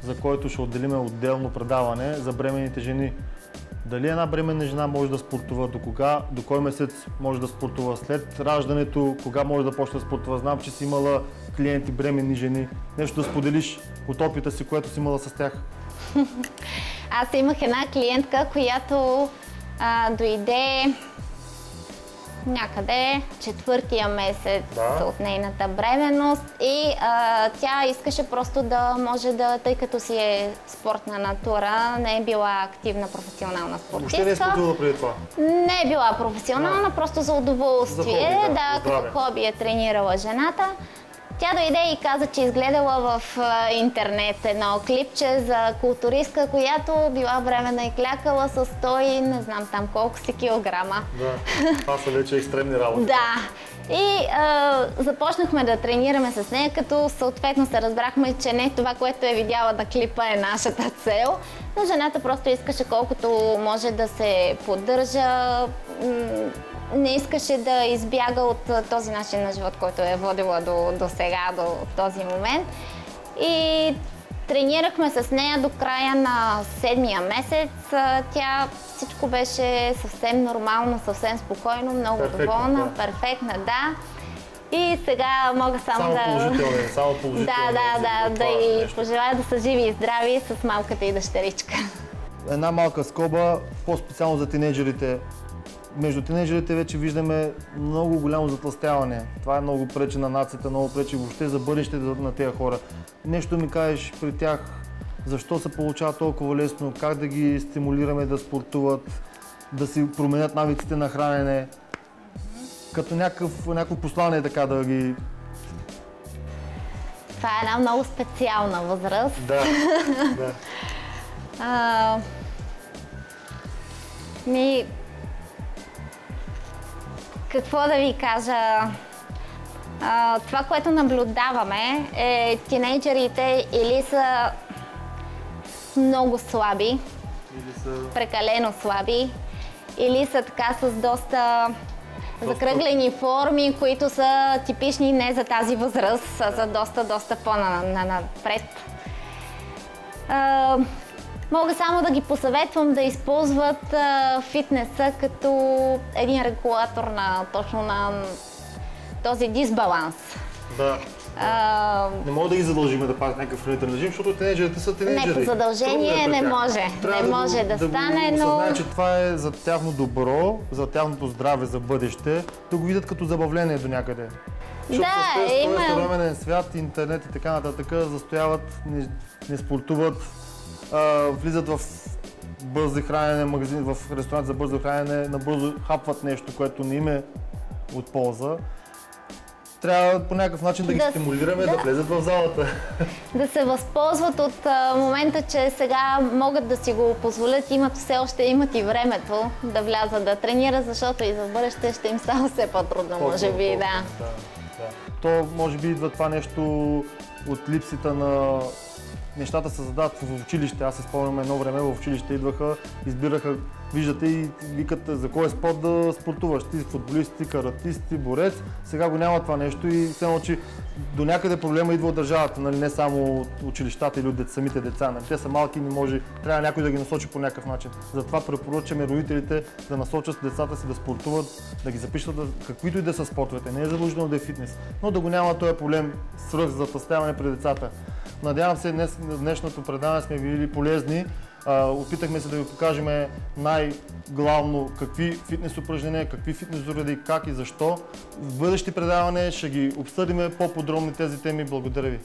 за който ще отделиме отделно предаване за бременните жени. Дали една бременна жена може да спортува, до кой месец може да спортува, след раждането, кога може да почне да спортува. Знам, че си имала клиенти бременни жени. Нещо да споделиш от опита си, което си имала с тях. Аз имах една клиентка, която дойде някъде четвъртия месец от нейната бременност и тя искаше просто да може да, тъй като си е спортна натура, не е била активна професионална спортистка. Въобще не е спортувала преди това? Не е била професионална, просто за удоволствие. Като хоби е тренирала жената. Тя дойде и каза, че изгледала в интернет едно клипче за културистка, която била бременна и клякала с 100 не знам там колко си килограма. Да, това са вече екстремни работи. Да. И започнахме да тренираме с нея, като съответно се разбрахме, че не това, което е видяла на клипа е нашата цел. Но жената просто искаше колкото може да се поддържа, не искаше да избяга от този начин на живот, който е водила до сега, до този момент. И тренирахме с нея до края на 7-я месец. Тя всичко беше съвсем нормално, съвсем спокойно, много доволна, перфектна, да. И сега мога само положително. Да и пожелая да са живи и здрави с малката и дъщеричка. Една малка скоба, по-специално за тинейджерите. Между тинейджерите вече виждаме много голямо затлъстяване. Това е много пречи на нацията, много пречи въобще за бъдещето на тези хора. Нещо ми кажеш при тях, защо се получава толкова лесно, как да ги стимулираме да спортуват, да си променят навиците на хранене, като някакво послание така да ги... Това е една много специална възраст. Да. Какво да ви кажа? Това, което наблюдаваме е тинейджерите или са много слаби, прекалено слаби, или са така с доста закръглени форми, които са типични не за тази възраст, а за доста по-напред. Мога само да ги посъветвам да използват фитнеса като един регулатор точно на този дисбаланс. Да. Не мога да ги задължим да пазят някакъв хранителен режим, защото тинейджерите са тинейджери. Не, по задължение не може. Не може да стане, но... осъзнаят, че това е за тяхно добро, за тяхното здраве, за бъдеще, да го видят като забавление до някъде. Защото с този съвременен свят, интернет и така нататък застояват, не спортуват, влизат в бързи хранене, магазин, в ресторант за бързо хранене, набързо хапват нещо, което не им е от полза. Трябва по някакъв начин да ги стимулираме да влезат в залата. Да се възползват от момента, че сега могат да си го позволят, все още имат и времето да влязат да тренират, защото и за бъдеще ще им става все по-трудно, може би. Да. То може би идва това нещо от липсата на... Нещата се задават в училище. Аз се спомням едно време в училище идваха, избираха, виждате и викат за кой спорт да спортуваш. Ти футболист, ти каратист, ти борец. Сега го няма това нещо и се научи до някъде проблема идва от държавата, нали? Не само от училищата или от самите деца. Нали? Те са малки и не може, трябва някой да ги насочи по някакъв начин. Затова препоръчваме родителите да насочат децата си да спортуват, да ги запишат каквито и да са спортовете. Не е задължително да е фитнес, но да го няма този проблем свръхзатлъстяване при децата. Надявам се, днешното предаване сме били полезни. Опитахме се да ви покажем най-главно какви фитнес упражнения, какви фитнес уреди, как и защо. В бъдещи предаване ще ги обсъдим по-подробни тези теми. Благодаря ви.